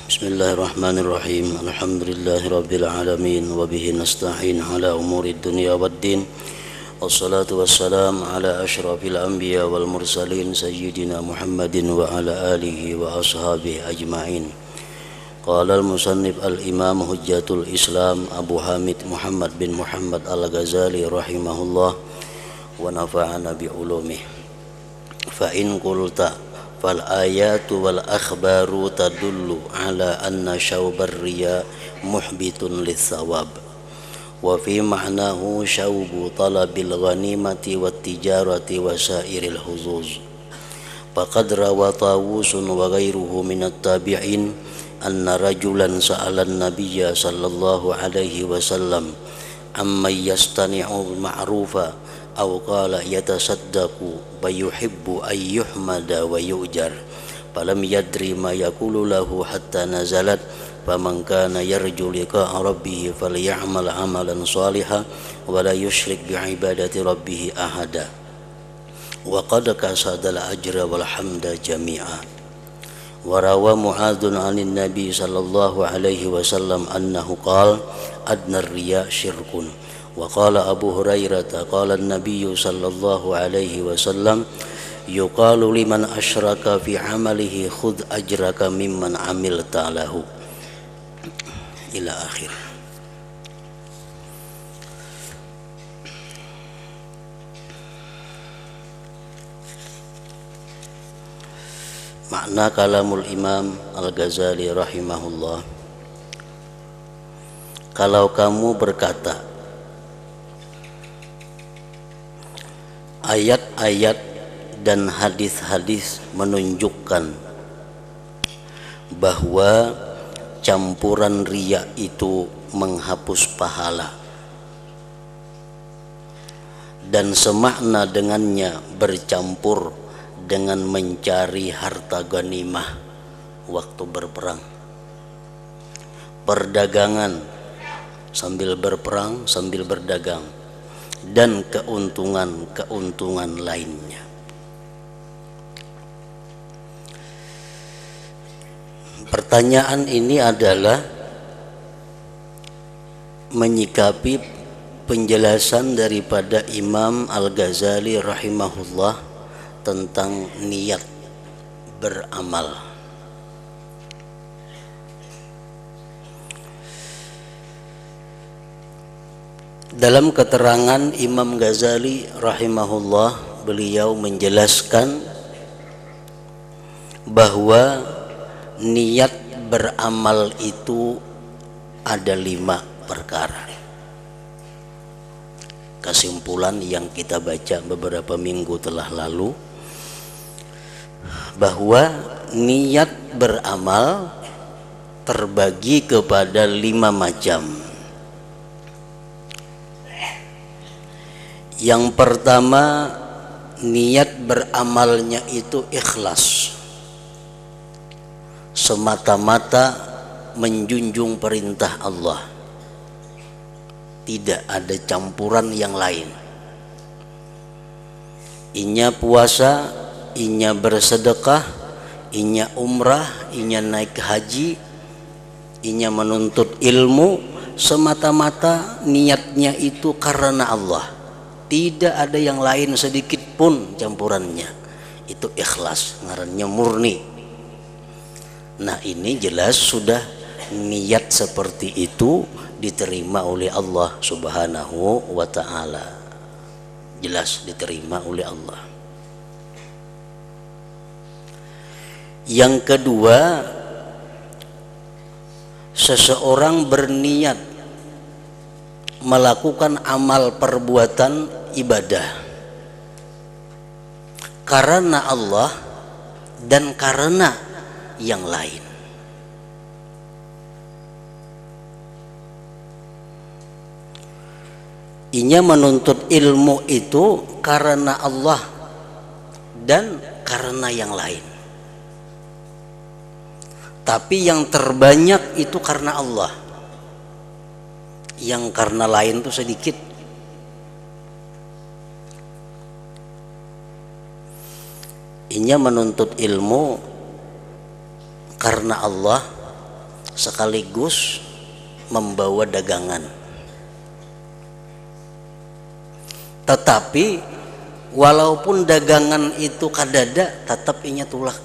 Bismillahirrahmanirrahim. Alhamdulillahirabbil alamin wa bihi nasta'in ala umurid dunya waddin. Wassalatu wassalamu ala asyrafil anbiya wal mursalin sayyidina Muhammadin wa ala alihi wa ashabihi ajma'in. Qala al-musannif al-imam hujjatul Islam Abu Hamid Muhammad bin Muhammad al-Ghazali rahimahullah wa nafa'ana bi ulumih. Fa in qulta fal ayatu wal akhbaru tadullu ala anna syaubar riya muhbitun litsawab wa fi ma'nahu syaubu talabil ghanimati wat tijarati wa sairil huzuz. Faqad rawa Tawusun wa ghairuhu minat tabi'in anna rajulan sa'ala an-nabiyya sallallahu alaihi wasallam amma yastani'u ma'rufa aw qala yatasaddaqu wa yuhibbu ay yuhmada wa yu'jar falam yadri ma yaqulu lahu hatta nazalat faman kana yarju liqa'a rabbih falyamal amalan shalihan wa la yusyrik bi ibadati rabbih ahada wa qad kasadal ajra wal hamda jami'a. Wa rawa Mu'adzun 'anin nabi sallallahu alaihi wasallam annahu qala adna riya syirkun. Wa qala Abu Hurairah qala an-nabiy sallallahu alaihi wasallam yuqalu liman asyraka fi amalihi khudh ajraka mimman amilta lahu ila akhir. Makna kalamul Imam Al-Ghazali rahimahullah, kalau kamu berkata ayat-ayat dan hadis-hadis menunjukkan bahwa campuran riya itu menghapus pahala dan semakna dengannya bercampur dengan mencari harta ghanimah waktu berperang, perdagangan sambil berperang sambil berdagang, dan keuntungan-keuntungan lainnya. Pertanyaan ini adalah menyikapi penjelasan daripada Imam Al-Ghazali rahimahullah tentang niat beramal. Dalam keterangan Imam Ghazali rahimahullah, beliau menjelaskan bahwa niat beramal itu ada 5 perkara. Kesimpulan yang kita baca beberapa minggu telah lalu, bahwa niat beramal terbagi kepada 5 macam. Yang pertama, niat beramalnya itu ikhlas, semata-mata menjunjung perintah Allah, tidak ada campuran yang lain. Inya puasa, inya bersedekah, inya umrah, inya naik haji, inya menuntut ilmu, semata-mata niatnya itu karena Allah. Tidak ada yang lain sedikit pun campurannya. Itu ikhlas, ngarannya murni. Nah, ini jelas sudah niat seperti itu diterima oleh Allah Subhanahu wa ta'ala. Jelas diterima oleh Allah. Yang kedua, seseorang berniat melakukan amal perbuatan ibadah karena Allah dan karena yang lain. Inya menuntut ilmu itu karena Allah dan karena yang lain. Tapi yang terbanyak itu karena Allah. Yang karena lain itu sedikit. Inya menuntut ilmu karena Allah sekaligus membawa dagangan. Tetapi walaupun dagangan itu kadada, tetap inya tulak,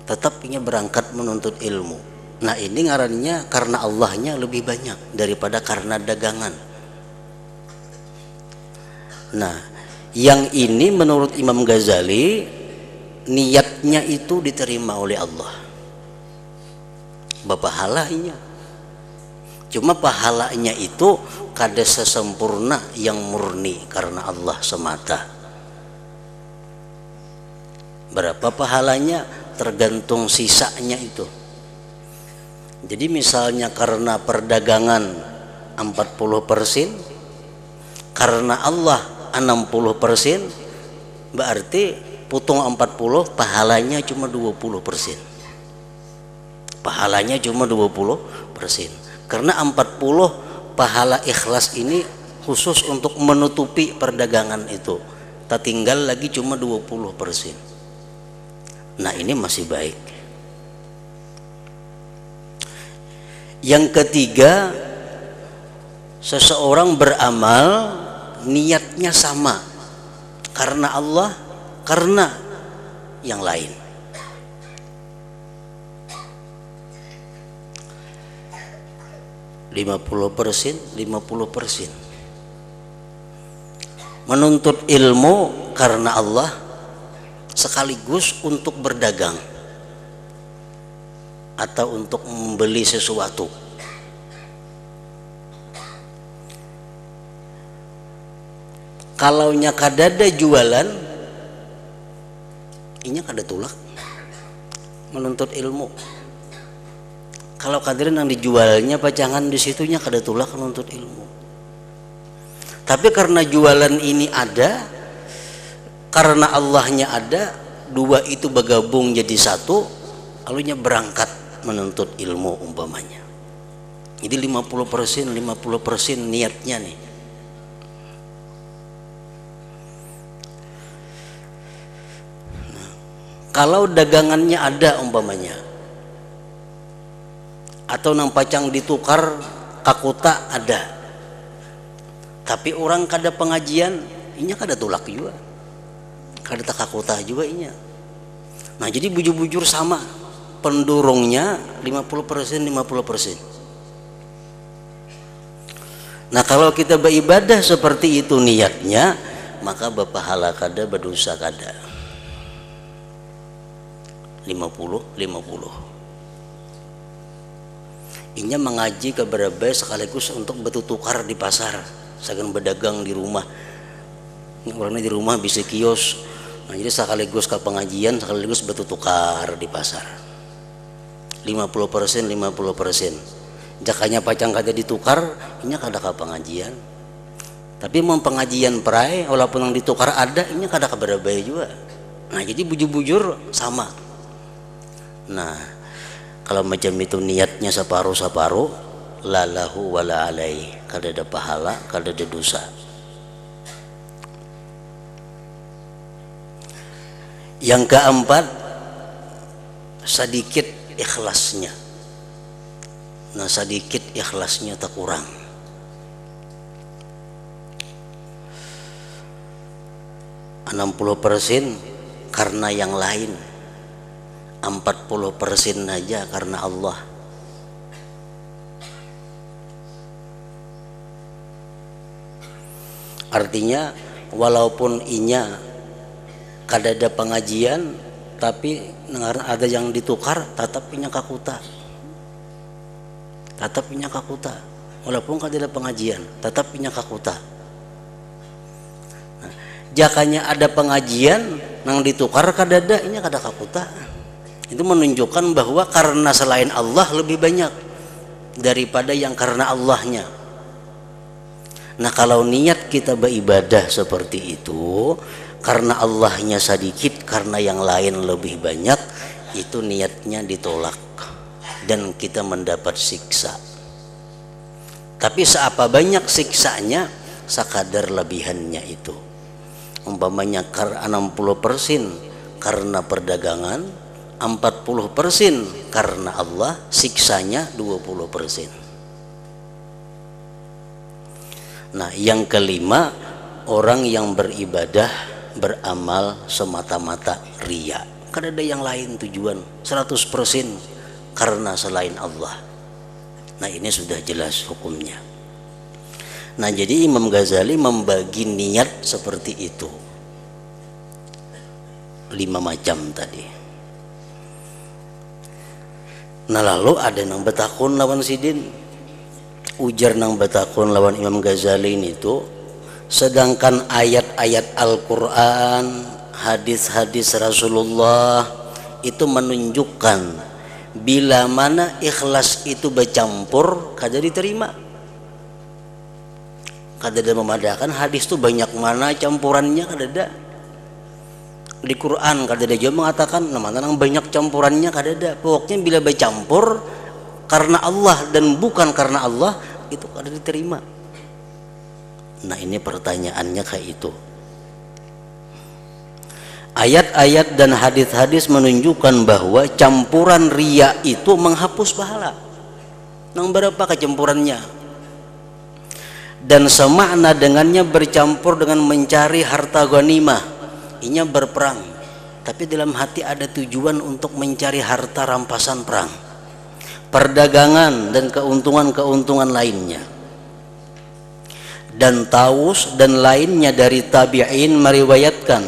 tetap inya berangkat menuntut ilmu. Nah ini ngarannya karena Allahnya lebih banyak daripada karena dagangan. Nah yang ini menurut Imam Ghazali niatnya itu diterima oleh Allah, pahalanya. Cuma pahalanya itu kada sesempurna yang murni karena Allah semata. Berapa pahalanya tergantung sisanya itu. Jadi misalnya karena perdagangan 40%, karena Allah 60%, berarti putung 40, pahalanya cuma 20%. Pahalanya cuma 20%. Karena 40 pahala ikhlas ini khusus untuk menutupi perdagangan itu. Tak tinggal lagi cuma 20%. Nah ini masih baik. Yang ketiga, seseorang beramal niatnya sama karena Allah, karena yang lain. (50%, 50%). Menuntut ilmu karena Allah sekaligus untuk berdagang atau untuk membeli sesuatu. Kalaunya kadada jualan, inya kada tulak menuntut ilmu. Kalau kadirin yang dijualnya pacangan di situnya kada tulak menuntut ilmu. Tapi karena jualan ini ada, karena Allahnya ada, dua itu bergabung jadi satu, lalunya berangkat menuntut ilmu umpamanya. Jadi 50% niatnya nih. Nah, kalau dagangannya ada umpamanya, atau nang pacang ditukar kakuta ada, tapi orang kada pengajian, inya kada tulak juga, kada tak kakuta juga inya. Nah jadi bujur-bujur sama pendorongnya 50%. Nah kalau kita beribadah seperti itu niatnya, maka berpahala kada, berdosa kada. 50-50. Inya mengaji ke berbagai sekaligus untuk bertukar di pasar, saking berdagang di rumah. Orangnya di rumah bisa kios. Nah, jadi sekaligus ke pengajian, sekaligus bertukar di pasar. 50%. Jakanya pacang kada ditukar, inya kada ke pengajian. Tapi mau pengajian perai, walaupun yang ditukar ada, inya kada ke berbagai juga. Nah, jadi bujur-bujur sama. Nah, kalau macam itu niatnya separuh-separuh, la lahu wa la alai, kada ada pahala, kada ada dosa. Yang keempat, sedikit ikhlasnya. Nah, sedikit ikhlasnya tak kurang. (60% karena yang lain, 40% aja karena Allah. Artinya walaupun inya kada ada pengajian, tapi ada yang ditukar, tetap inya kakuta. Tetap inya kakuta. Walaupun kada ada pengajian, tetap inya kakuta. Nah, jakanya ada pengajian nang ditukar kada ada, inya kada kakuta. Itu menunjukkan bahwa karena selain Allah lebih banyak daripada yang karena Allahnya. Nah kalau niat kita beribadah seperti itu, karena Allahnya sedikit, karena yang lain lebih banyak, itu niatnya ditolak dan kita mendapat siksa. Tapi seapa banyak siksanya, sekadar lebihannya itu. Umpamanya 60% karena perdagangan, 40% karena Allah, siksanya 20%. Nah, yang kelima, orang yang beribadah, beramal semata-mata riya. Kan ada yang lain tujuan 100% karena selain Allah. Nah, ini sudah jelas hukumnya. Nah, jadi Imam Ghazali membagi niat seperti itu. 5 macam tadi. Nah, lalu ada yang betakun lawan sidin. Ujar nang betakun lawan Imam Ghazali ini tuh, sedangkan ayat-ayat Al-Quran, hadis-hadis Rasulullah itu menunjukkan bila mana ikhlas itu bercampur kada diterima. Kada ada memadakan hadis tuh banyak mana campurannya, kada ada. Di Quran kada ada juga mengatakan mana nang banyak campurannya, kada ada. Pokoknya bila bercampur karena Allah dan bukan karena Allah, itu kada diterima. Nah, ini pertanyaannya kayak itu. Ayat-ayat dan hadis-hadis menunjukkan bahwa campuran riya itu menghapus pahala. Nang berapa kecampurannya? Dan semakna dengannya bercampur dengan mencari harta ghanimah. Inya berperang, tapi dalam hati ada tujuan untuk mencari harta rampasan perang, perdagangan dan keuntungan-keuntungan lainnya. Dan Taus dan lainnya dari tabi'in meriwayatkan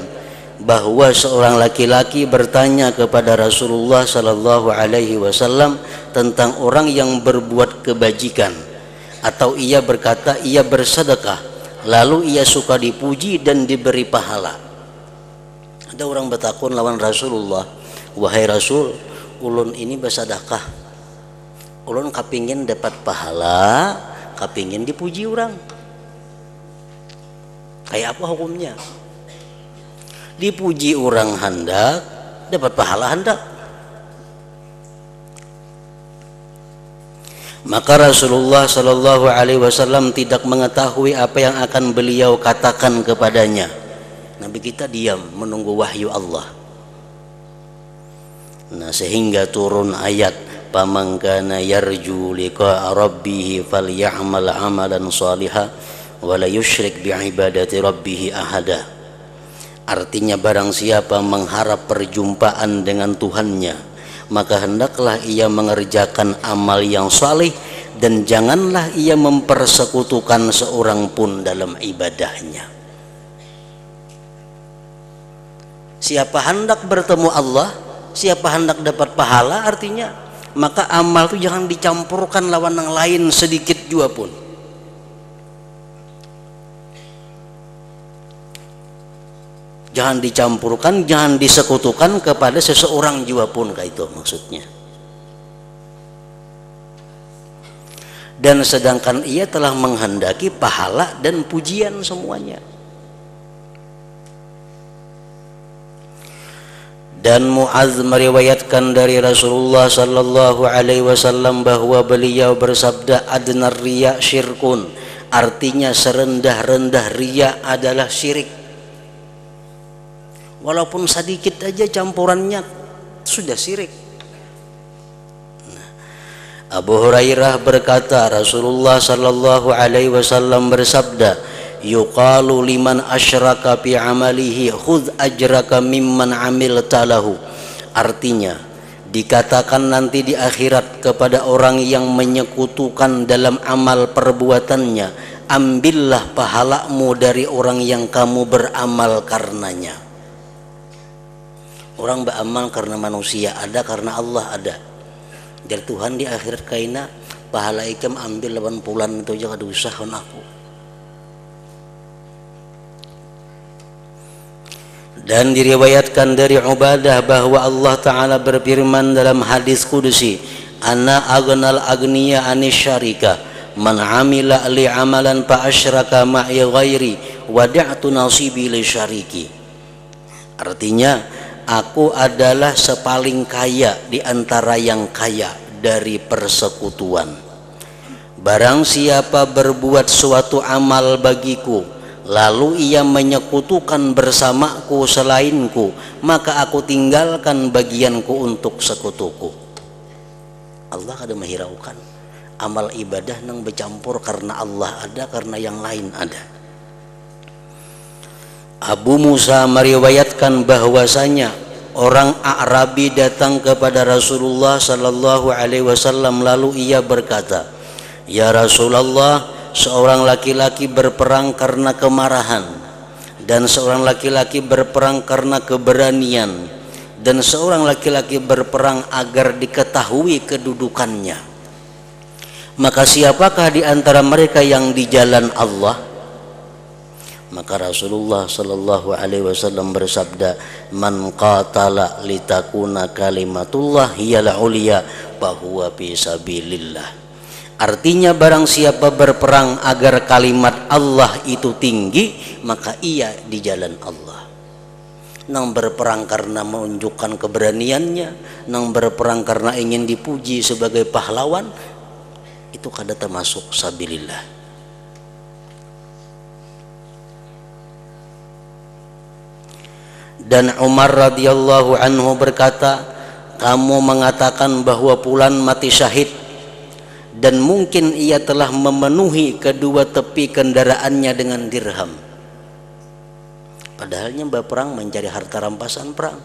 bahwa seorang laki-laki bertanya kepada Rasulullah sallallahu alaihi wasallam tentang orang yang berbuat kebajikan, atau ia berkata ia bersedekah lalu ia suka dipuji dan diberi pahala. Ada orang bertakun lawan Rasulullah, wahai Rasul, ulun ini bersedekah, ulun kapingin dapat pahala, kapingin dipuji orang. Kayak apa hukumnya? Dipuji orang hendak, dapat pahala hendak. Maka Rasulullah Shallallahu Alaihi Wasallam tidak mengetahui apa yang akan beliau katakan kepadanya. Nabi kita diam menunggu wahyu Allah. Nah, sehingga turun ayat faman kana yarju liqa'a rabbih falyamal amalan shalihan wa la yusyrik bi'ibadati rabbih ahada. Artinya barang siapa mengharap perjumpaan dengan Tuhannya, maka hendaklah ia mengerjakan amal yang saleh dan janganlah ia mempersekutukan seorang pun dalam ibadahnya. Siapa hendak bertemu Allah, siapa hendak dapat pahala, artinya maka amal itu jangan dicampurkan lawan yang lain sedikit juga pun. Jangan dicampurkan, jangan disekutukan kepada seseorang juga pun, kayak itu maksudnya. Dan sedangkan ia telah menghendaki pahala dan pujian semuanya. Dan Mu'adz meriwayatkan dari Rasulullah sallallahu alaihi wasallam bahwa beliau bersabda adnar riya syirkun, artinya serendah-rendah riya adalah syirik. Walaupun sedikit aja campurannya sudah syirik. Abu Hurairah berkata Rasulullah sallallahu alaihi wasallam bersabda, yuqalu liman asyraka fi amalihi khudh ajraka mimman amilta lahu. Artinya dikatakan nanti di akhirat kepada orang yang menyekutukan dalam amal perbuatannya, ambillah pahalamu dari orang yang kamu beramal karenanya. Orang beramal karena manusia ada, karena Allah ada. Jadi Tuhan di akhirat kaina pahala ikam ambil lawan pulan itu aja kada usah kon aku. Dan diriwayatkan dari Ubadah bahwa Allah Ta'ala berfirman dalam hadis kudusi, ana aghnal agniya anis syarika man amila li amalan fa asyraka ma'i ghairi wada'tu nasibi li syariki. Artinya, aku adalah sepaling kaya di antara yang kaya dari persekutuan. Barang siapa berbuat suatu amal bagiku, lalu ia menyekutukan bersamaku selainku, maka aku tinggalkan bagianku untuk sekutuku. Allah kada menghiraukan amal ibadah nang bercampur karena Allah ada, karena yang lain ada. Abu Musa meriwayatkan bahwasanya orang Arabi datang kepada Rasulullah sallallahu alaihi wasallam, lalu ia berkata, "Ya Rasulullah, seorang laki-laki berperang karena kemarahan, dan seorang laki-laki berperang karena keberanian, dan seorang laki-laki berperang agar diketahui kedudukannya. Maka siapakah di antara mereka yang di jalan Allah?" Maka Rasulullah sallallahu alaihi wasallam bersabda, "Man qatala litakuna kalimatullah hiyal ulia fahuwa fi sabilillah." Artinya barang siapa berperang agar kalimat Allah itu tinggi, maka ia di jalan Allah. Nang berperang karena menunjukkan keberaniannya, nang berperang karena ingin dipuji sebagai pahlawan, itu kada termasuk sabilillah. Dan Umar radhiyallahu anhu berkata, "Kamu mengatakan bahwa fulan mati syahid, dan mungkin ia telah memenuhi kedua tepi kendaraannya dengan dirham." Padahalnya berperang mencari harta rampasan perang.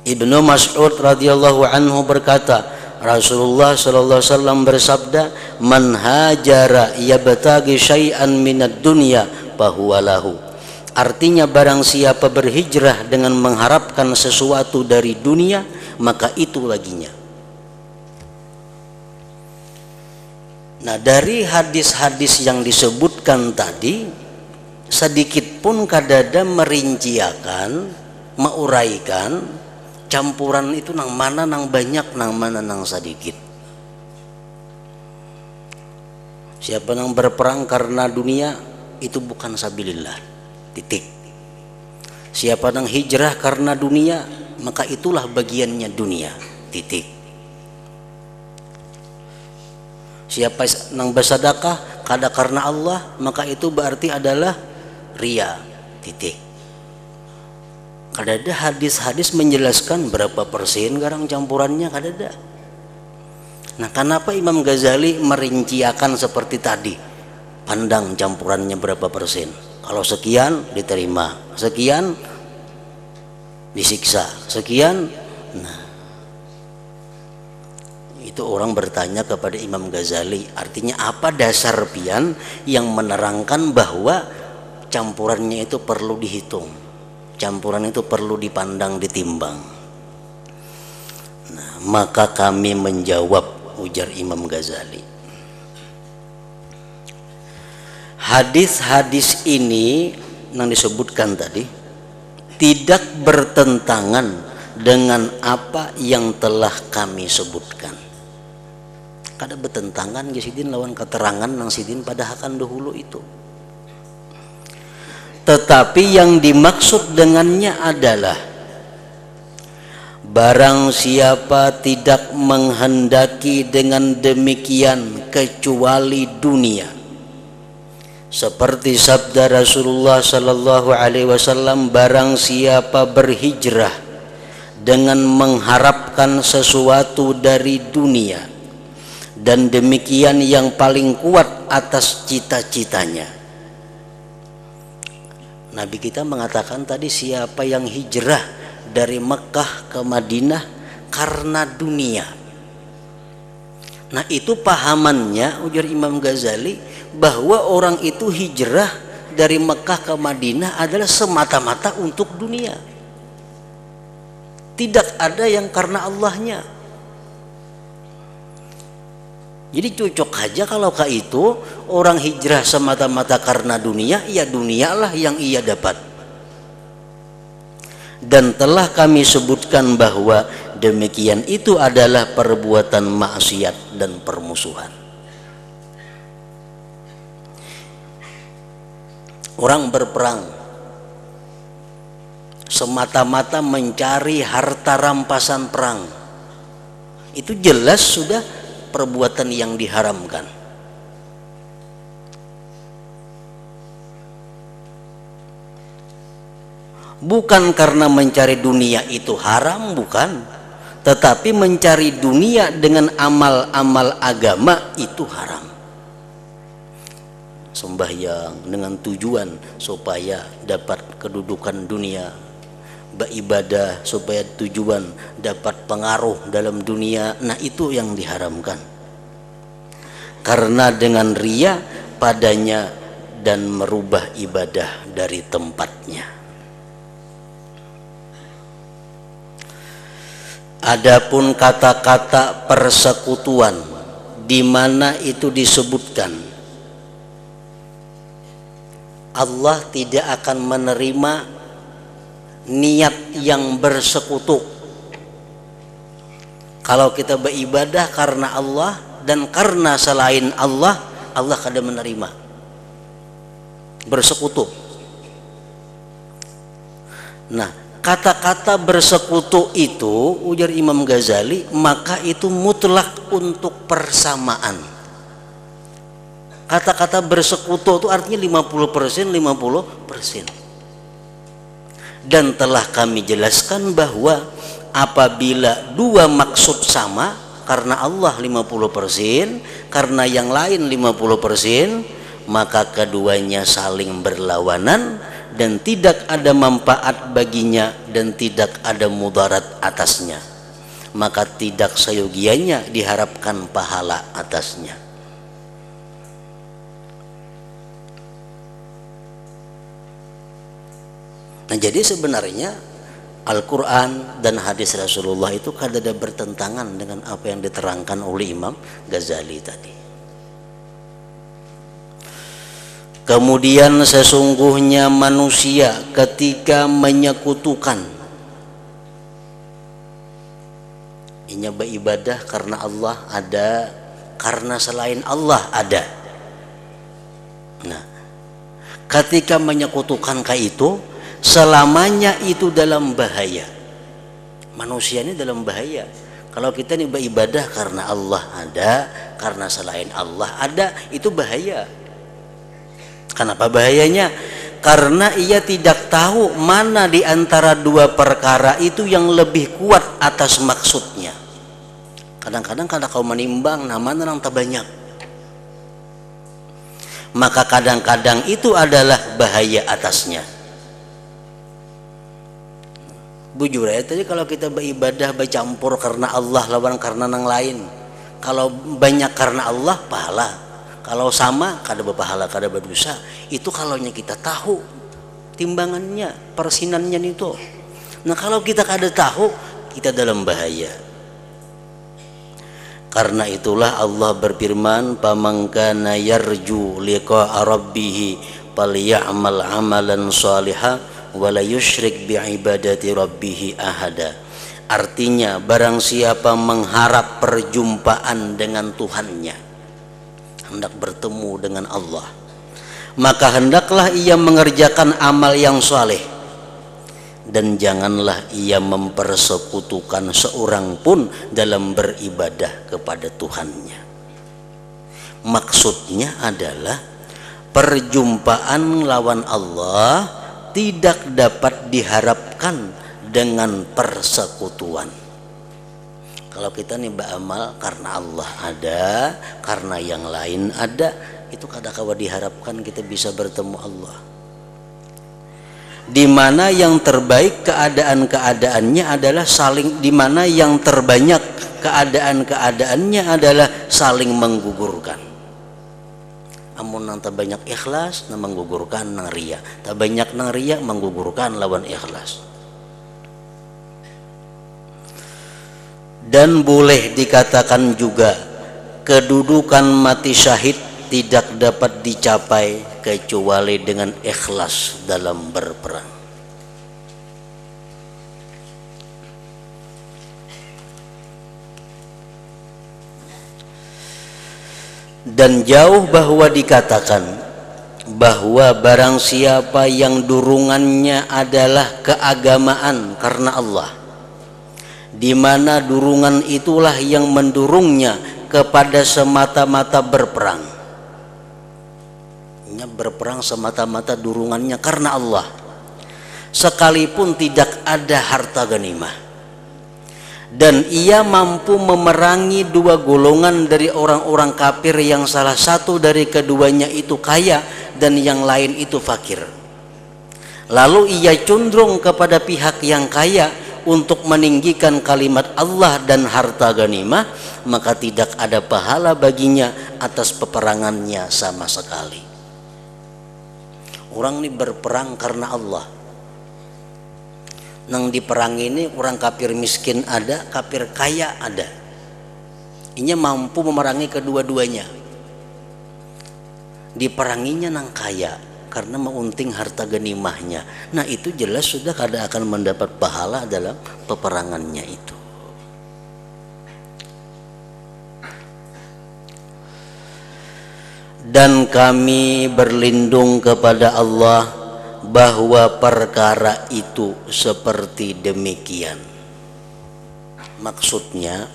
Ibnu Mas'ud radhiyallahu anhu berkata, Rasulullah sallallahu alaihi wasallam bersabda, "Man hajara yabtaghi syai'an minad dunya fahuwa lahu." Artinya barang siapa berhijrah dengan mengharapkan sesuatu dari dunia, maka itu baginya. Nah, dari hadis-hadis yang disebutkan tadi, sedikit pun kadada merinciakan, meuraikan campuran itu nang mana nang banyak, nang mana nang sedikit. Siapa yang berperang karena dunia, itu bukan sabilillah. Titik. Siapa yang hijrah karena dunia, maka itulah bagiannya dunia. Titik. Siapa yang bersedekah kada karena Allah, maka itu berarti adalah ria. Titik. Kada ada hadis-hadis menjelaskan berapa persen garang campurannya, kada ada. Nah, kenapa Imam Ghazali merinciakan seperti tadi? Pandang campurannya berapa persen. Kalau sekian diterima, sekian disiksa, sekian. Nah, itu orang bertanya kepada Imam Ghazali, artinya apa dasar pian yang menerangkan bahwa campurannya itu perlu dihitung, campuran itu perlu dipandang, ditimbang. Nah, maka kami menjawab, ujar Imam Ghazali, hadis-hadis ini yang disebutkan tadi tidak bertentangan dengan apa yang telah kami sebutkan. Kada bertentangan Sidin lawan keterangan nang Sidin pada akan dahulu itu. Tetapi yang dimaksud dengannya adalah barang siapa tidak menghendaki dengan demikian kecuali dunia. Seperti sabda Rasulullah sallallahu alaihi wasallam, barang siapa berhijrah dengan mengharapkan sesuatu dari dunia, dan demikian yang paling kuat atas cita-citanya. Nabi kita mengatakan tadi, siapa yang hijrah dari Mekah ke Madinah karena dunia. Nah, itu pahamannya, ujar Imam Ghazali, bahwa orang itu hijrah dari Mekah ke Madinah adalah semata-mata untuk dunia. Tidak ada yang karena Allahnya. Jadi cocok aja kalau kayak itu orang hijrah semata-mata karena dunia, ya dunialah yang ia dapat. Dan telah kami sebutkan bahwa demikian itu adalah perbuatan maksiat dan permusuhan. Orang berperang semata-mata mencari harta rampasan perang, itu jelas sudah perbuatan yang diharamkan. Bukan karena mencari dunia itu haram, bukan, tetapi mencari dunia dengan amal-amal agama itu haram. Sembahyang dengan tujuan supaya dapat kedudukan dunia, beribadah supaya tujuan dapat pengaruh dalam dunia, nah itu yang diharamkan. Karena dengan riya padanya dan merubah ibadah dari tempatnya. Adapun kata-kata persekutuan di mana itu disebutkan Allah tidak akan menerima niat yang bersekutu. Kalau kita beribadah karena Allah dan karena selain Allah, Allah kada menerima. Bersekutu. Nah, kata-kata bersekutu itu, ujar Imam Ghazali, maka itu mutlak untuk persamaan. Kata-kata bersekutu itu artinya 50%, 50%. Dan telah kami jelaskan bahwa apabila dua maksud sama, karena Allah 50%, karena yang lain 50%, maka keduanya saling berlawanan dan tidak ada manfaat baginya dan tidak ada mudarat atasnya, maka tidak seyogianya diharapkan pahala atasnya. Nah, jadi sebenarnya Al-Quran dan hadis Rasulullah itu kadang bertentangan dengan apa yang diterangkan oleh Imam Ghazali tadi. Kemudian sesungguhnya manusia ketika menyekutukan, inya beribadah karena Allah ada, karena selain Allah ada. Nah, ketika menyekutukan kayak itu, selamanya itu dalam bahaya. Manusia ini dalam bahaya. Kalau kita ini beribadah karena Allah ada, karena selain Allah ada, itu bahaya. Kenapa bahayanya? Karena ia tidak tahu mana di antara dua perkara itu yang lebih kuat atas maksudnya. Kadang-kadang kalau kau menimbang, mana yang terbanyak, maka kadang-kadang itu adalah bahaya atasnya. Bujur ya, tadi kalau kita beribadah bercampur karena Allah lawan karena yang lain. Kalau banyak karena Allah, pahala. Kalau sama, kada berpahala, kada berdosa. Itu kalaunya kita tahu timbangannya, persinannya itu. Nah, kalau kita kada tahu, kita dalam bahaya. Karena itulah Allah berfirman, "Faman kana yarju liqa'a rabbih falyamal 'amalan shalihan wa la yusyrik bi'ibadati rabbih ahada." Artinya, barang siapa mengharap perjumpaan dengan Tuhannya, hendak bertemu dengan Allah, maka hendaklah ia mengerjakan amal yang saleh dan janganlah ia mempersekutukan seorang pun dalam beribadah kepada Tuhannya. Maksudnya adalah perjumpaan lawan Allah tidak dapat diharapkan dengan persekutuan. Kalau kita nih beramal karena Allah ada, karena yang lain ada, itu kadang-kadang diharapkan kita bisa bertemu Allah. Di mana yang terbaik keadaan-keadaannya adalah saling, di mana yang terbanyak keadaan-keadaannya adalah saling menggugurkan. Amun nang terbanyak ikhlas, nang menggugurkan nang riya. Terbanyak nang riya menggugurkan lawan ikhlas. Dan boleh dikatakan juga kedudukan mati syahid tidak dapat dicapai kecuali dengan ikhlas dalam berperang. Dan jauh bahwa dikatakan bahwa barang siapa yang durungannya adalah keagamaan karena Allah, di mana durungan itulah yang mendurungnya kepada semata-mata berperang. Berperang semata-mata durungannya karena Allah. sekalipun tidak ada harta ghanimah, dan ia mampu memerangi dua golongan dari orang-orang kafir yang salah satu dari keduanya itu kaya dan yang lain itu fakir, lalu ia condong kepada pihak yang kaya untuk meninggikan kalimat Allah dan harta ghanimah, maka tidak ada pahala baginya atas peperangannya sama sekali. Orang ini berperang karena Allah. Nang di perang ini orang kafir miskin ada, kafir kaya ada. Inya mampu memerangi kedua-duanya. Diperanginya nang kaya karena meunting harta ghanimahnya. Nah itu jelas sudah kada akan mendapat pahala dalam peperangannya itu. Dan kami berlindung kepada Allah bahwa perkara itu seperti demikian. Maksudnya,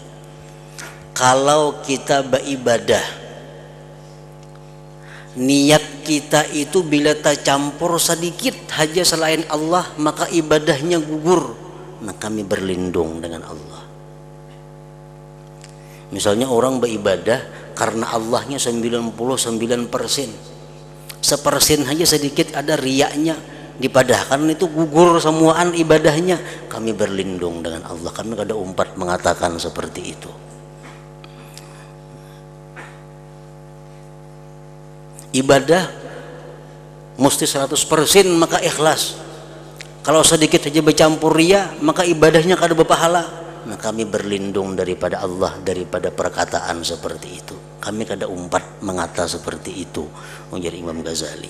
kalau kita beribadah, niat kita itu bila tercampur sedikit saja selain Allah, maka ibadahnya gugur. Nah kami berlindung dengan Allah. Misalnya orang beribadah karena Allahnya 99%, 1% saja sedikit ada riyaknya, dipadahkan itu gugur semuaan ibadahnya. Kami berlindung dengan Allah. Kami kada umpat mengatakan seperti itu. Ibadah mesti 100% maka ikhlas. Kalau sedikit saja bercampur riya, maka ibadahnya kada berpahala. Nah kami berlindung daripada Allah, daripada perkataan seperti itu. Kami kada umpat mengata seperti itu, ujar Imam Ghazali.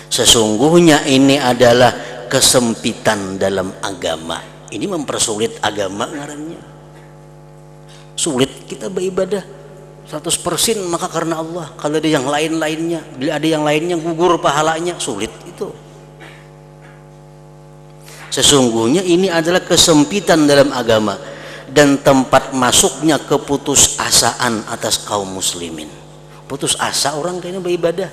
Sesungguhnya ini adalah kesempitan dalam agama. Ini mempersulit agama ngarannya. Sulit kita beribadah 100% maka karena Allah. Kalau ada yang lain-lainnya, bila ada yang lainnya gugur pahalanya, sulit itu. Sesungguhnya ini adalah kesempitan dalam agama dan tempat masuknya keputusasaan atas kaum muslimin. Putus asa orang kayaknya beribadah,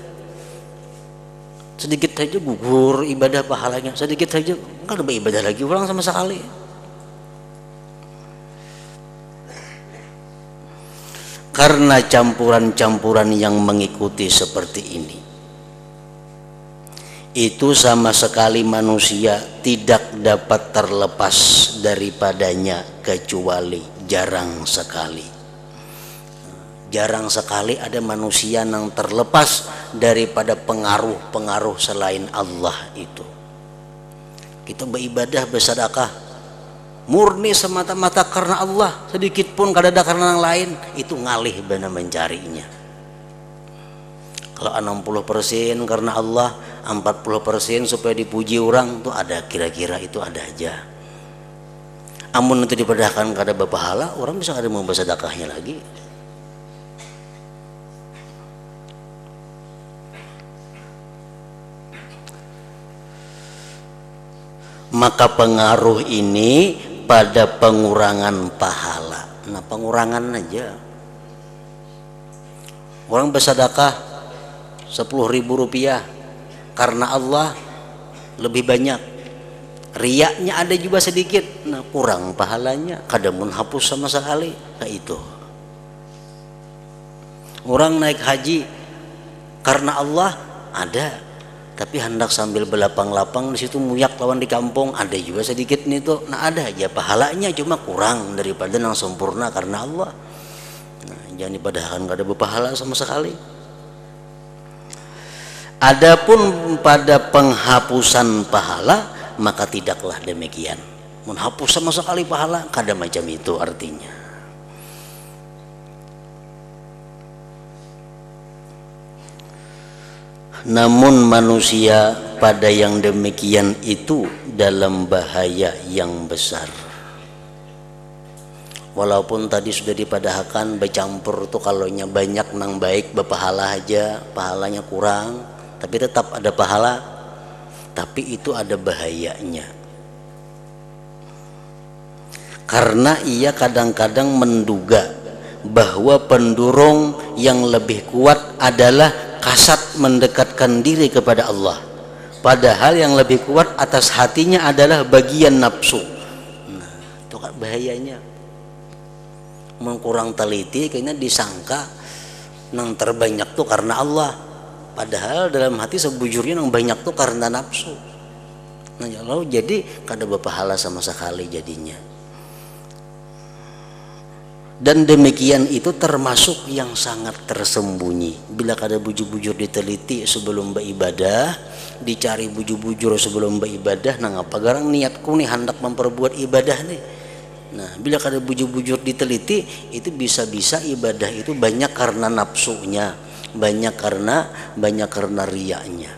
sedikit saja gugur ibadah pahalanya, sedikit saja nggak ada beribadah lagi orang sama sekali. Karena campuran-campuran yang mengikuti seperti ini, itu sama sekali manusia tidak dapat terlepas daripadanya kecuali jarang sekali. Jarang sekali ada manusia yang terlepas daripada pengaruh-pengaruh selain Allah itu. Kita beribadah, bersedekah murni semata-mata karena Allah, sedikit pun kada ada karena yang lain, itu ngalih benar mencarinya. Kalau 60% karena Allah, 40% supaya dipuji orang, tuh ada, kira-kira itu ada aja. Amun itu dipadahkan kada berpahala, orang bisa kada mau bersedekahnya lagi. Maka pengaruh ini pada pengurangan pahala. Nah pengurangan aja. Orang bersedekah 10.000 rupiah karena Allah lebih banyak, riyaknya ada juga sedikit, nah kurang pahalanya, kada menghapus sama sekali. Nah itu orang naik haji karena Allah ada, tapi hendak sambil belapang-lapang di situ muyak lawan di kampung, ada juga sedikit nih tuh. Nah ada aja pahalanya, cuma kurang daripada yang sempurna karena Allah. Nah, jangan dipadahkan kada berpahala sama sekali. Adapun pada penghapusan pahala maka tidaklah demikian. Menghapus sama sekali pahala, kada macam itu artinya. Namun manusia pada yang demikian itu dalam bahaya yang besar. Walaupun tadi sudah dipadahkan bercampur tuh, kalaunya banyak nang baik berpahala aja, pahalanya kurang, tapi tetap ada pahala. Tapi itu ada bahayanya, karena ia kadang-kadang menduga bahwa pendorong yang lebih kuat adalah kasat mendekatkan diri kepada Allah, Padahal yang lebih kuat atas hatinya adalah bagian nafsu. Nah, itu kan bahayanya. Mengkurang teliti kayaknya disangka nang terbanyak tuh karena Allah. Padahal dalam hati sebujurnya nang banyak tuh karena nafsu. Nah, lalu jadi kada berpahala sama sekali jadinya. Dan demikian itu termasuk yang sangat tersembunyi. Bila kada bujur-bujur diteliti sebelum beribadah, dicari bujur-bujur sebelum beribadah, nah ngapa garang niatku nih hendak memperbuat ibadah nih. Nah, bila kada bujur-bujur diteliti, itu bisa-bisa ibadah itu banyak karena nafsunya, banyak karena riyanya.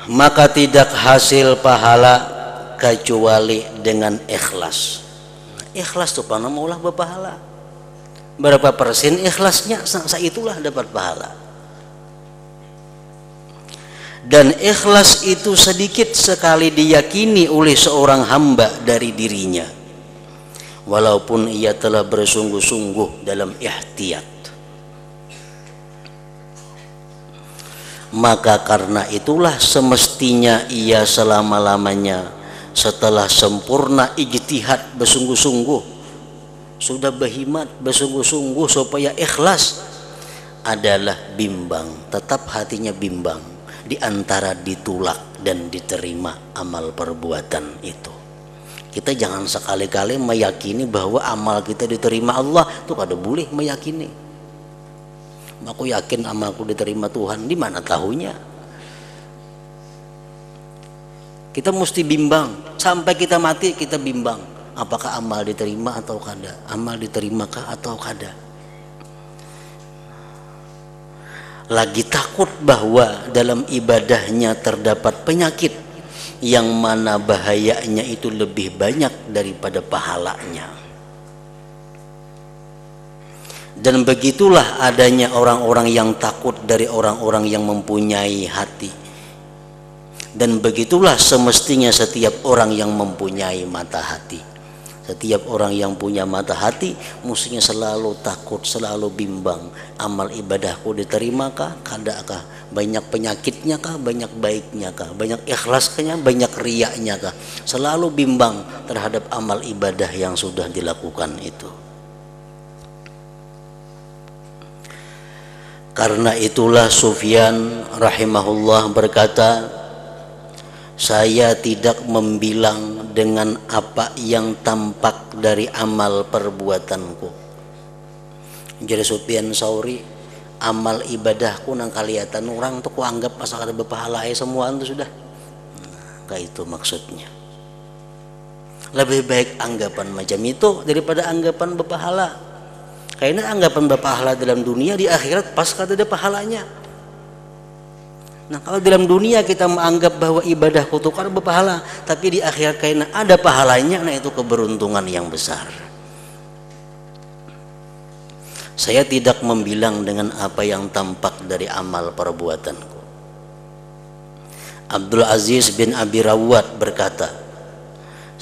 Maka tidak hasil pahala kecuali dengan ikhlas. Ikhlas tuh panah maulah berpahala. Berapa persen ikhlasnya, itulah dapat pahala. Dan ikhlas itu sedikit sekali diyakini oleh seorang hamba dari dirinya, walaupun ia telah bersungguh-sungguh dalam ihtiyat. Maka karena itulah semestinya ia selama-lamanya setelah sempurna ijtihad bersungguh-sungguh, sudah berhimat bersungguh-sungguh supaya ikhlas, adalah bimbang, tetap hatinya bimbang di antara ditolak dan diterima amal perbuatan itu. Kita jangan sekali-kali meyakini bahwa amal kita diterima Allah, itu kada boleh meyakini. Aku yakin amalku diterima Tuhan, di mana tahunya? Kita mesti bimbang sampai kita mati, kita bimbang apakah amal diterima atau kada, amal diterimakah atau kada. Lagi takut bahwa dalam ibadahnya terdapat penyakit yang mana bahayanya itu lebih banyak daripada pahalanya. Dan begitulah adanya orang-orang yang takut dari orang-orang yang mempunyai hati. Dan begitulah semestinya setiap orang yang mempunyai mata hati. Setiap orang yang punya mata hati mestinya selalu takut, selalu bimbang. Amal ibadahku diterimakah, kadakah? Banyak penyakitnya kah, banyak baiknya kah? Banyak ikhlasnya, banyak riyanya kah? Selalu bimbang terhadap amal ibadah yang sudah dilakukan itu. Karena itulah Sufyan rahimahullah berkata, saya tidak membilang dengan apa yang tampak dari amal perbuatanku. Jadi Sufyan Sauri, amal ibadahku nang kelihatan orang tuh ku anggap pasal ada berpahala semua itu sudah. Kayak itu maksudnya. Lebih baik anggapan macam itu daripada anggapan berpahala. Karena anggapan berpahala dalam dunia, di akhirat pas kada ada pahalanya. Nah, kalau dalam dunia kita menganggap bahwa ibadah kutukar berpahala, tapi di akhirat karena ada pahalanya, nah itu keberuntungan yang besar. Saya tidak membilang dengan apa yang tampak dari amal perbuatanku. Abdul Aziz bin Abi Rawat berkata,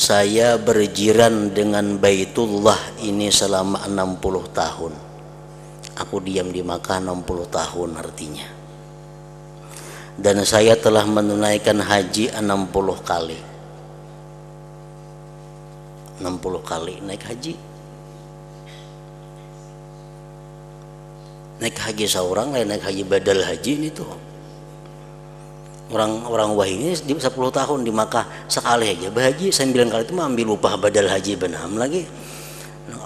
saya berjiran dengan Baitullah ini selama 60 tahun. Aku diam di Makkah 60 tahun artinya. Dan saya telah menunaikan haji 60 kali. 60 kali naik haji. Naik haji seorang lain naik haji badal haji ini tuh. Orang wahini 10 tahun di Makkah sekali aja berhaji, 9 kali itu ambil upah badal haji benam lagi.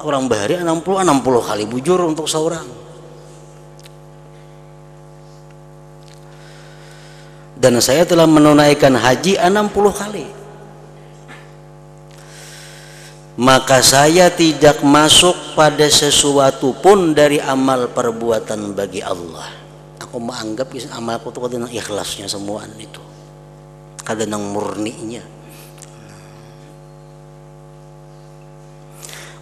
Orang bahari 60 kali bujur untuk seorang. Dan saya telah menunaikan haji 60 kali. Maka saya tidak masuk pada sesuatu pun dari amal perbuatan bagi Allah. Aku menganggap amalku itu kadang ikhlasnya semuaan itu, kadang murninya.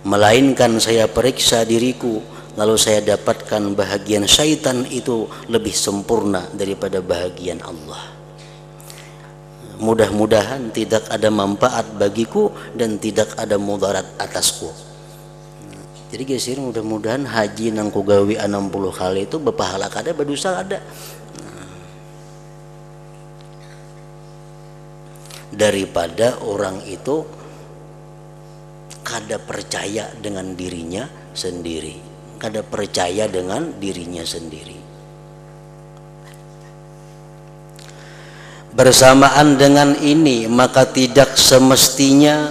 Melainkan saya periksa diriku, lalu saya dapatkan bahagian syaitan itu lebih sempurna daripada bahagian Allah. Mudah-mudahan tidak ada manfaat bagiku dan tidak ada mudarat atasku. Jadi geus mudah-mudahan haji nang ku gawe 60 kali itu bepahala kada berdosa ada. Daripada orang itu kada percaya dengan dirinya sendiri, kada percaya dengan dirinya sendiri. Bersamaan dengan ini, maka tidak semestinya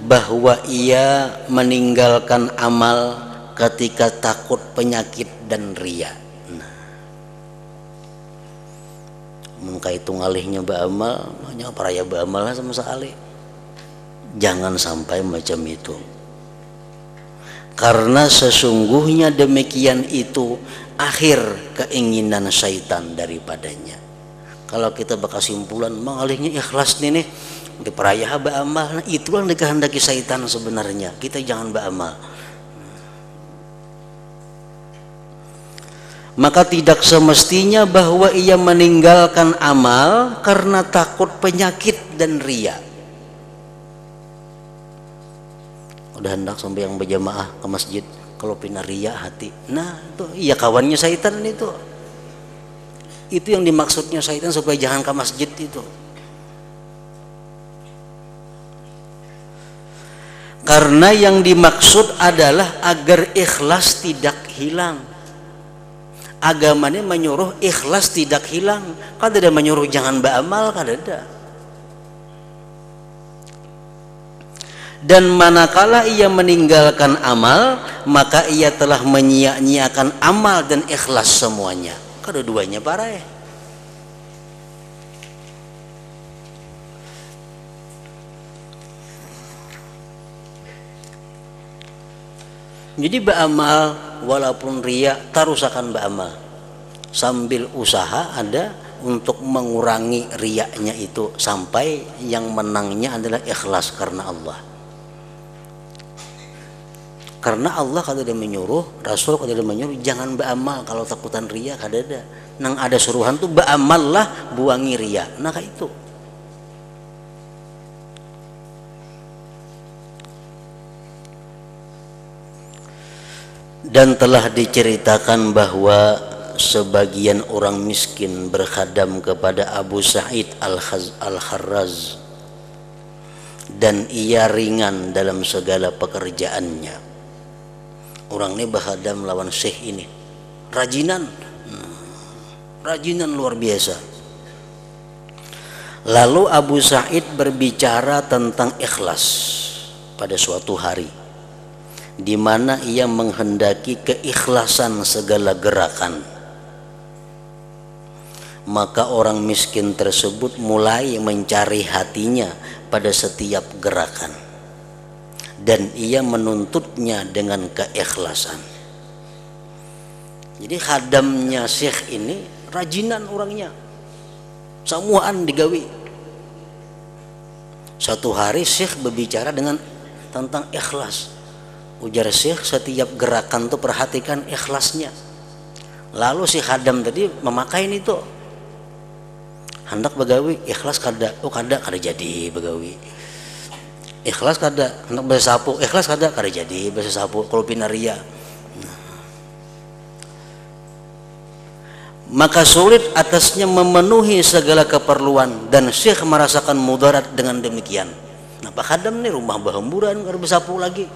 bahwa ia meninggalkan amal ketika takut penyakit dan riya. Nah, mengkaitung alihnya beramal, hanya paraya beramal sama sekali. Jangan sampai macam itu. Karena sesungguhnya demikian itu akhir keinginan syaitan daripadanya. Kalau kita berkesimpulan mengalihnya ikhlas nih diperaya beramal, nah itulah yang dikehendaki syaitan sebenarnya. Kita jangan beramal. Maka tidak semestinya bahwa ia meninggalkan amal karena takut penyakit dan riya. Udah hendak sampai yang berjamaah ke masjid, kalau pindah riya hati, nah itu iya kawannya syaitan itu. Itu yang dimaksudnya syaitan supaya jangan ke masjid itu. Karena yang dimaksud adalah agar ikhlas tidak hilang. Agamanya menyuruh ikhlas tidak hilang. Kan tidak menyuruh jangan beramal, kan ada. Dan manakala ia meninggalkan amal, maka ia telah menyia-nyiakan amal dan ikhlas semuanya. Kedua-duanya parah ya. Jadi beramal walaupun riya terus akan beramal sambil usaha ada untuk mengurangi riyanya itu sampai yang menangnya adalah ikhlas karena Allah. Karena Allah kada ada menyuruh, Rasul kada ada menyuruh jangan beramal kalau takutan riya kada ada. Nang ada suruhan tuh beramallah buangi riya. Nah kayak itu. Dan telah diceritakan bahwa sebagian orang miskin berkhadam kepada Abu Sa'id Al-Kharraz dan ia ringan dalam segala pekerjaannya. Orang ini berkhadam lawan syekh ini rajinan luar biasa. Lalu Abu Sa'id berbicara tentang ikhlas pada suatu hari, di mana ia menghendaki keikhlasan segala gerakan. Maka orang miskin tersebut mulai mencari hatinya pada setiap gerakan, dan ia menuntutnya dengan keikhlasan. Jadi khadamnya syekh ini rajinan orangnya, samuaan digawi. Satu hari syekh berbicara dengan tentang ikhlas. Ujar syekh, setiap gerakan tuh perhatikan ikhlasnya. Lalu si khadam tadi memakai itu, hendak begawi ikhlas kada, oh kada jadi begawi. Ikhlas kada, hendak bersapu ikhlas kada jadi bersapu. Kalau pinaria, maka sulit atasnya memenuhi segala keperluan dan syekh merasakan mudarat dengan demikian. Nah pak khadam nih rumah bahemburan kada bersapu lagi.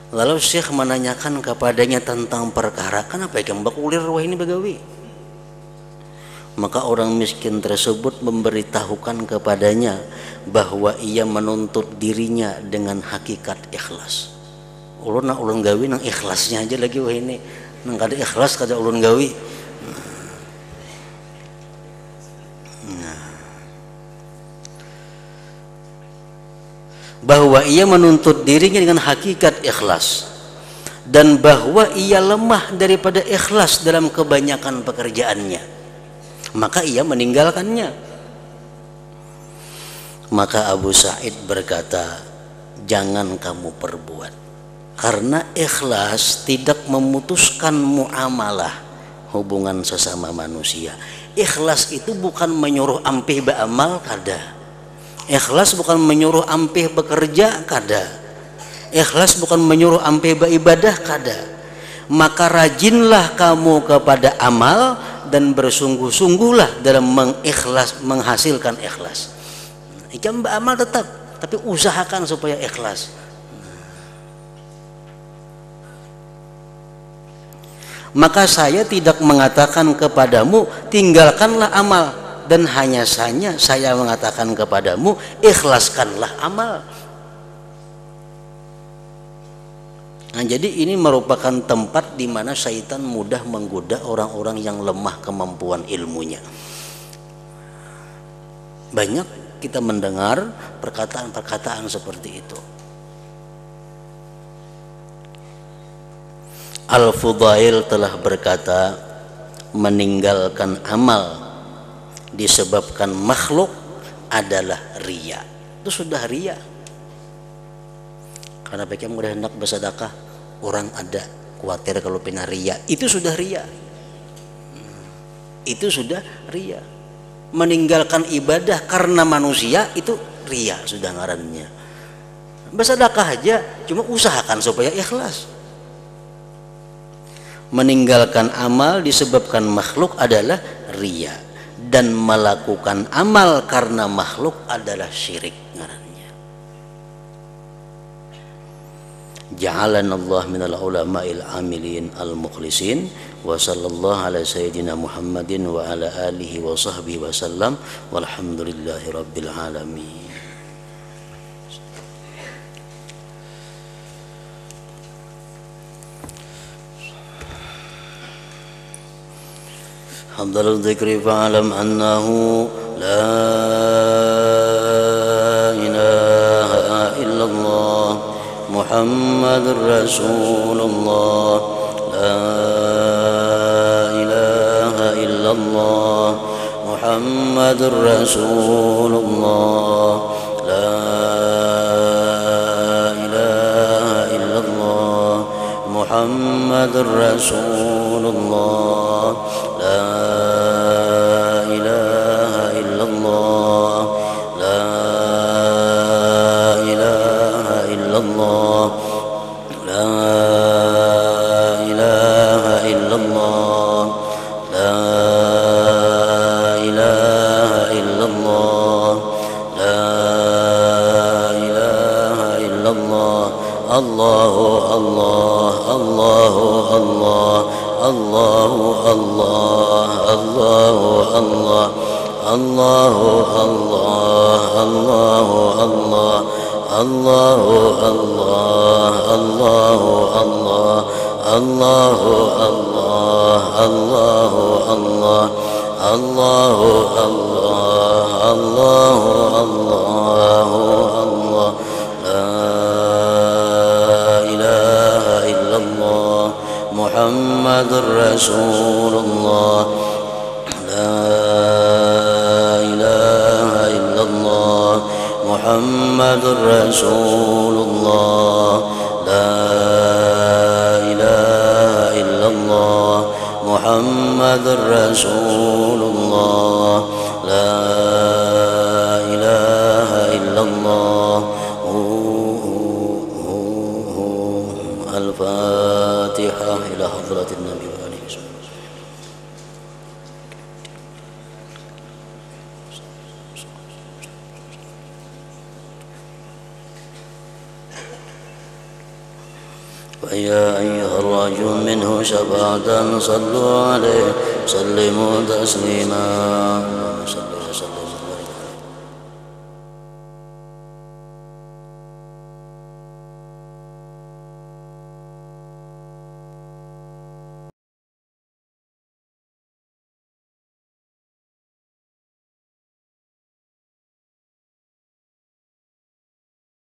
Lalu syekh menanyakan kepadanya tentang perkara, kenapa yang bakulir wah ini begawi? Maka orang miskin tersebut memberitahukan kepadanya bahwa ia menuntut dirinya dengan hakikat ikhlas. Ulun nak ulun gawi nang ikhlasnya aja lagi wah ini, nang kada ikhlas kada ulun gawi. Bahwa ia menuntut dirinya dengan hakikat ikhlas, dan bahwa ia lemah daripada ikhlas dalam kebanyakan pekerjaannya, maka ia meninggalkannya. Maka Abu Sa'id berkata, jangan kamu perbuat, karena ikhlas tidak memutuskan muamalah hubungan sesama manusia. Ikhlas itu bukan menyuruh ampih beramal kada. Ikhlas bukan menyuruh ampih bekerja kada. Ikhlas bukan menyuruh ampe ibadah kada. Maka rajinlah kamu kepada amal dan bersungguh-sungguhlah dalam menghasilkan ikhlas. Jam amal tetap, tapi usahakan supaya ikhlas. Maka saya tidak mengatakan kepadamu tinggalkanlah amal, dan hanya saja saya mengatakan kepadamu ikhlaskanlah amal. Nah, jadi ini merupakan tempat di mana syaitan mudah menggoda orang-orang yang lemah kemampuan ilmunya. Banyak kita mendengar perkataan-perkataan seperti itu. Al-Fudail telah berkata, meninggalkan amal disebabkan makhluk adalah riya. Itu sudah riya. Karena mereka mudah hendak bersedekah, orang ada khawatir kalau pina riya, itu sudah riya. Itu sudah riya. Meninggalkan ibadah karena manusia itu riya sudah ngarannya. Bersedekah aja cuma usahakan supaya ikhlas. Meninggalkan amal disebabkan makhluk adalah riya, dan melakukan amal karena makhluk adalah syirik ngarannya. Ja'alana Allah minal ulama'il amilin al-mukhlisin wa sallallahu ala sayyidina Muhammadin wa ala alihi wa sahbihi wa sallam walhamdulillahi rabbil alamin. Hamdalul dzikri fa'alam annahu la ilaha illallah Muhammadur Rasulullah, la ilaha illallah Muhammadur Rasulullah, la ilaha illallah Muhammadur Rasulullah, la ilaha illallah, la ilaha illallah, la ilaha illallah, la ilaha illallah, la ilaha illallah. Allahu Allah, Allahu Allah, Allahu Allah, Allahu Allah, Allahu Allah, Allahu Allah, Allahu Allah, Allahu Allah, Allahu Allah, Allahu Allah, Allahu Allah, Allahu Allah, la ilaha illallah Muhammadur Rasulullah, la ilaha illallah Muhammadur Rasulullah, la ilaha illallah Muhammadur Rasulullah, la ilaha illallah. Al-Fatihah ila hadratin Nabi wa alihi wasallam. ويا أيها الرجل منه شفاعة صلوا عليه سلموا تسليما.